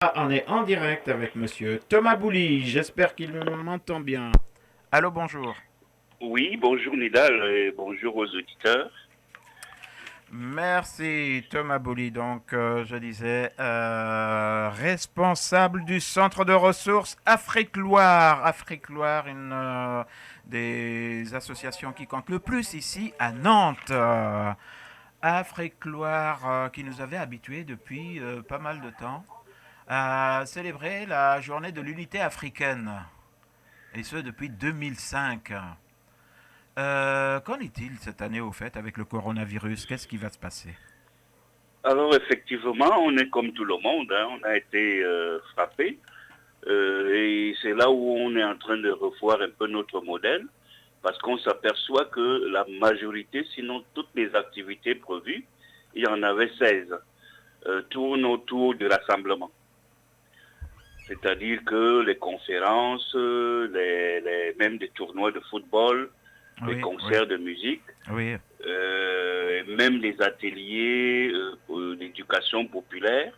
Ah, on est en direct avec monsieur Thomas Bouli. J'espère qu'il m'entend bien. Allô, bonjour. Oui, bonjour Nidal et bonjour aux auditeurs. Merci Thomas Bouli. Donc, je disais, responsable du centre de ressources Afrique Loire. Afrique Loire, une des associations qui compte le plus ici à Nantes. Afrique Loire qui nous avait habitués depuis pas mal de temps à célébrer la journée de l'unité africaine. Et ce depuis 2005. Qu'en est-il cette année au fait avec le coronavirus? Qu'est-ce qui va se passer? Alors effectivement, on est comme tout le monde, hein, on a été frappé et c'est là où on est en train de revoir un peu notre modèle parce qu'on s'aperçoit que la majorité, sinon toutes les activités prévues, il y en avait 16, tournent autour du rassemblement. C'est-à-dire que les conférences, même des tournois de football, les Oui, oui, concerts de musique, oui, même les ateliers d'éducation populaire,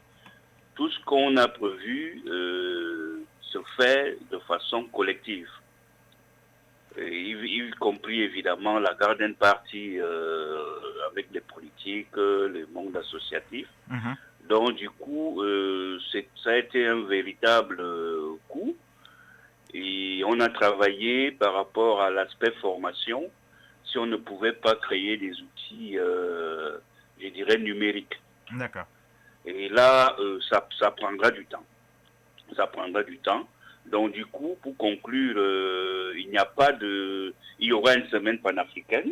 tout ce qu'on a prévu se fait de façon collective. Y compris évidemment la garden party avec les politiques, le monde associatif. mhm, Donc du coup, ça a été un véritable coup et on a travaillé par rapport à l'aspect formation si on ne pouvait pas créer des outils, je dirais, numériques. d'accord. Et là, ça prendra du temps. Ça prendra du temps. Donc, du coup, pour conclure, il y aura une semaine panafricaine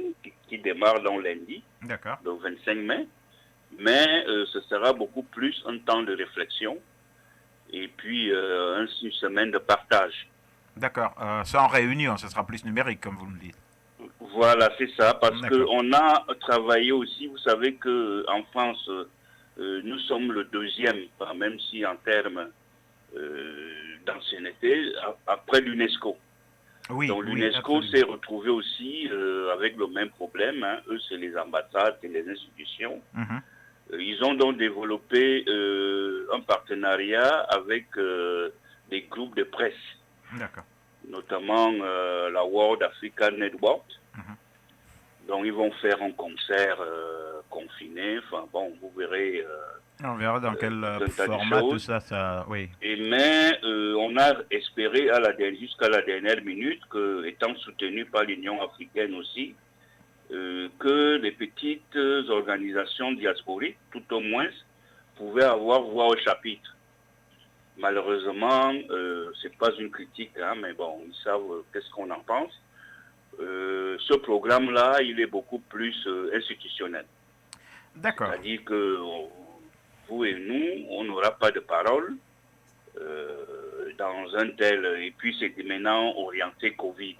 qui démarre dans lundi, D'accord. le 25 mai, mais ce sera beaucoup plus un temps de réflexion et puis une semaine de partage. D'accord. Sans réunion, ce sera plus numérique comme vous me dites. Voilà, c'est ça, parce D'accord. qu'on a travaillé aussi, vous savez qu'en France, nous sommes le deuxième, même si en termes d'ancienneté, après l'UNESCO. Oui, Donc oui, l'UNESCO absolument. s'est retrouvé aussi avec le même problème, hein. Eux, c'est les ambassades et les institutions. Mhm, Ils ont donc développé un partenariat avec des groupes de presse, d'accord. notamment la World African Network. Mhm. Donc ils vont faire un concert confiné. Enfin bon, vous verrez On verra dans quel tout un tas de format tout choses. ça, ça. Oui. Mais on a espéré jusqu'à la dernière minute que, étant soutenu par l'Union africaine aussi, que les petites organisations diasporiques, tout au moins, pouvaient avoir voix au chapitre. Malheureusement, c'est pas une critique, hein, mais bon, ils savent qu'est-ce qu'on en pense. Ce programme-là, il est beaucoup plus institutionnel. D'accord. C'est-à-dire que vous et nous, on n'aura pas de parole dans un tel... Et puis c'est maintenant orienté Covid.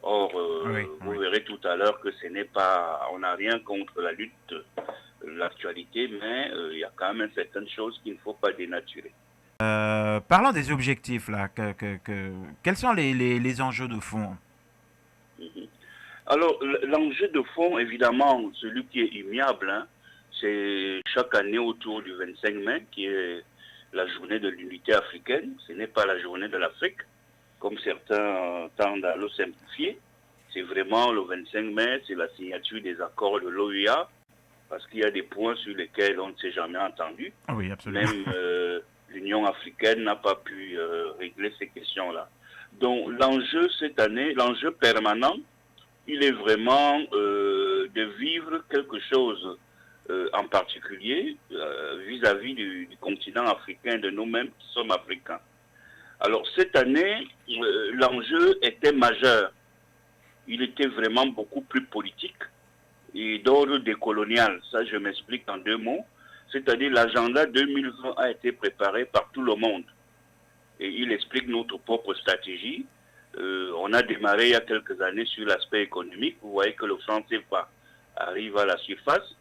Or, Oui, vous oui. verrez tout à l'heure que ce n'est pas... On n'a rien contre la lutte, l'actualité, mais il y a quand même certaines choses qu'il ne faut pas dénaturer. Parlons des objectifs là. Quels sont les enjeux de fond? Mhm. Alors, l'enjeu de fond, évidemment, celui qui est immuable, hein, c'est chaque année autour du 25 mai, qui est la journée de l'unité africaine. Ce n'est pas la journée de l'Afrique, comme certains tendent à le simplifier. C'est vraiment le 25 mai, c'est la signature des accords de l'OUA, parce qu'il y a des points sur lesquels on ne s'est jamais entendu. Oui, absolument. Même l'Union africaine n'a pas pu régler ces questions-là. Donc l'enjeu cette année, l'enjeu permanent, il est vraiment de vivre quelque chose en particulier vis-à-vis du continent africain, de nous-mêmes qui sommes africains. Alors cette année, l'enjeu était majeur. Il était vraiment beaucoup plus politique et d'ordre décolonial. Ça, je m'explique en deux mots. C'est-à-dire l'agenda 2020 a été préparé par tout le monde. Et il explique notre propre stratégie. On a démarré il y a quelques années sur l'aspect économique. Vous voyez que le franc CFA arrive à la surface.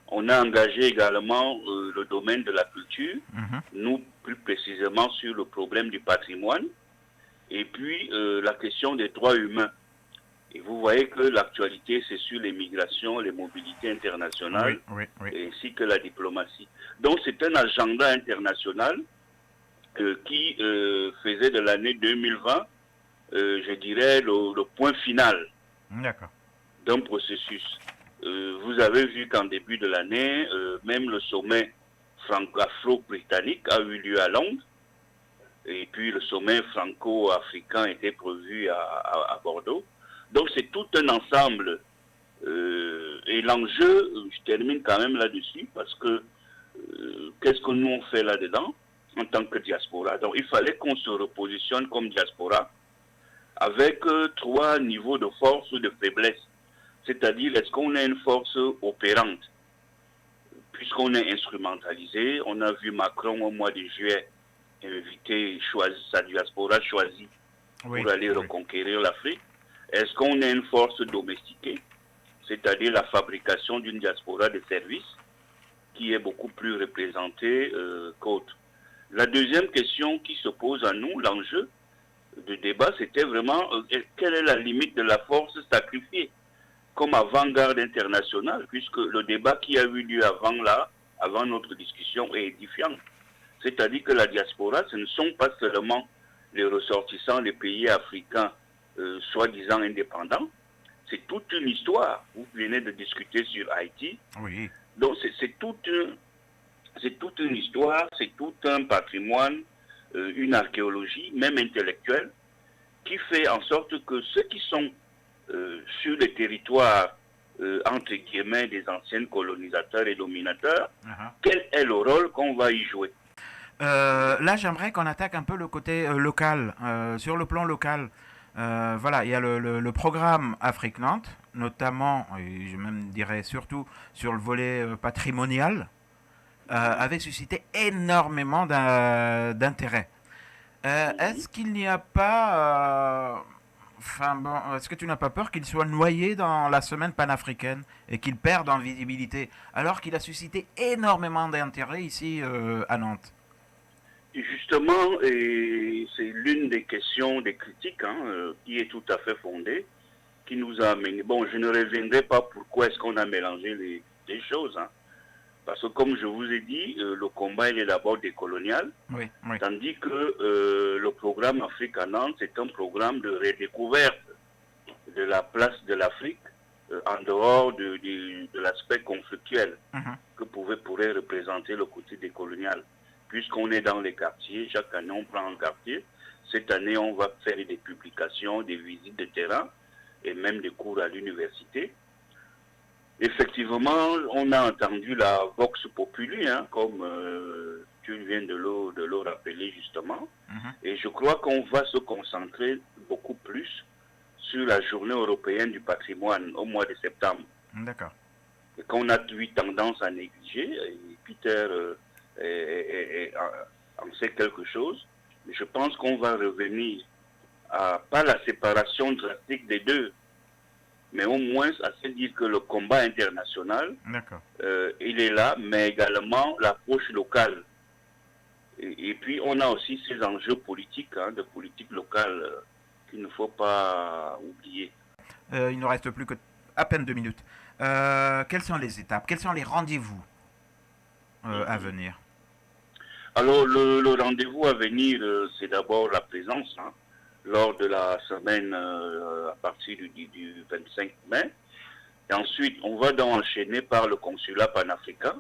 On a engagé également le domaine de la culture, Mhm. nous plus précisément sur le problème du patrimoine, et puis la question des droits humains. Et vous voyez que l'actualité, c'est sur les migrations, les mobilités Oui, internationales, oui, oui. ainsi que la diplomatie. Donc c'est un agenda international qui faisait de l'année 2020, je dirais, le point final d'un processus. Vous avez vu qu'en début de l'année, même le sommet afro-britannique a eu lieu à Londres, et puis le sommet franco-africain était prévu à Bordeaux. Donc c'est tout un ensemble. Et l'enjeu, je termine quand même là-dessus, parce que qu'est-ce que nous on fait là-dedans en tant que diaspora? Donc il fallait qu'on se repositionne comme diaspora avec 3 niveaux de force ou de faiblesse. C'est-à-dire, est-ce qu'on a une force opérante? Puisqu'on est instrumentalisé, on a vu Macron au mois de juillet inviter sa diaspora choisie pour aller reconquérir l'Afrique. Est-ce qu'on a une force domestiquée, c'est-à-dire la fabrication d'une diaspora de services qui est beaucoup plus représentée qu'autre? La deuxième question qui se pose à nous, l'enjeu de débat, c'était vraiment quelle est la limite de la force sacrifiée comme avant-garde internationale, puisque le débat qui a eu lieu avant notre discussion est édifiant. C'est-à-dire que la diaspora, ce ne sont pas seulement les ressortissants des pays africains soi-disant indépendants, c'est toute une histoire. Vous venez de discuter sur Haïti. Oui. Donc c'est toute une histoire, c'est tout un patrimoine, une archéologie, même intellectuelle, qui fait en sorte que ceux qui sont sur les territoires, entre guillemets, des anciens colonisateurs et dominateurs, quel est le rôle qu'on va y jouer? Là, j'aimerais qu'on attaque un peu le côté local, sur le plan local. Voilà, il y a le programme Afrique-Nantes, notamment, et je même dirais surtout sur le volet patrimonial, avait suscité énormément d'intérêt. Est-ce qu'il n'y a pas... est-ce que tu n'as pas peur qu'il soit noyé dans la semaine panafricaine et qu'il perde en visibilité, alors qu'il a suscité énormément d'intérêt ici à Nantes? Justement, et c'est l'une des questions, des critiques, qui est tout à fait fondée, qui nous a amené. Bon, je ne reviendrai pas pourquoi est-ce qu'on a mélangé les choses, parce que comme je vous ai dit, le combat il est d'abord décolonial, tandis que le programme Afrique à Nantes, c'est un programme de redécouverte de la place de l'Afrique en dehors de l'aspect conflictuel que pourrait représenter le côté décolonial. Puisqu'on est dans les quartiers, chaque année on prend un quartier. Cette année, on va faire des publications, des visites de terrain et même des cours à l'université. Effectivement, on a entendu la Vox Populi, comme tu viens de le rappeler justement. Et je crois qu'on va se concentrer beaucoup plus sur la journée européenne du patrimoine au mois de septembre. D'accord. Et qu'on a eu tendance à négliger, et Peter en sait quelque chose, mais je pense qu'on va revenir à pas la séparation drastique des deux, mais au moins à se dire que le combat international, il est là, mais également l'approche locale. Et puis on a aussi ces enjeux politiques, de politique locale, qu'il ne faut pas oublier. Il ne reste plus que à peine 2 minutes. Quelles sont les étapes? Quels sont les rendez-vous à venir? Alors le rendez-vous à venir, c'est d'abord la présence, lors de la semaine à partir du 25 mai. Et ensuite, on va donc enchaîner par le consulat panafricain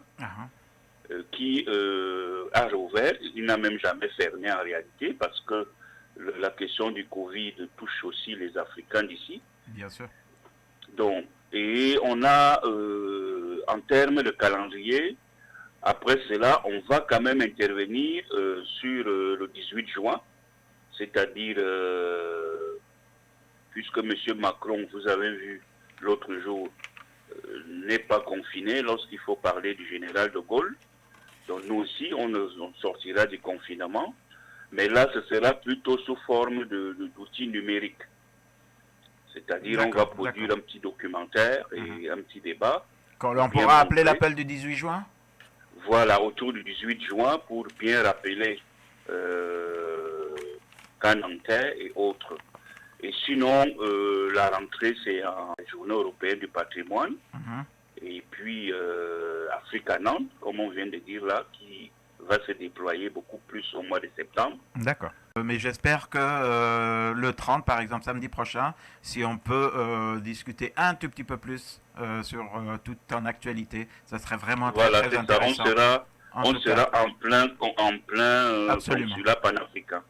qui a rouvert. Il n'a même jamais fermé en réalité parce que la question du Covid touche aussi les Africains d'ici. Bien sûr. Donc, et on a, en termes de calendrier, après cela, on va quand même intervenir sur le 18 juin, c'est-à-dire, puisque M. Macron, vous avez vu l'autre jour, n'est pas confiné lorsqu'il faut parler du général de Gaulle. Donc nous aussi, on sortira du confinement, mais là, ce sera plutôt sous forme d'outils numériques. C'est-à-dire, on va produire un petit documentaire et un petit débat. On pourra appeler l'appel du 18 juin? Voilà, autour du 18 juin, pour bien rappeler Canantais et autres. Et sinon, la rentrée, c'est en journée européenne du patrimoine. Et puis, Afrique à Nantes, comme on vient de dire là, qui va se déployer beaucoup plus au mois de septembre. D'accord. Mais j'espère que le 30, par exemple, samedi prochain, si on peut discuter un tout petit peu plus sur toute ton actualité, ça serait vraiment Voilà, très c'est ça. intéressant. On sera en plein Absolument. consulat panafricain.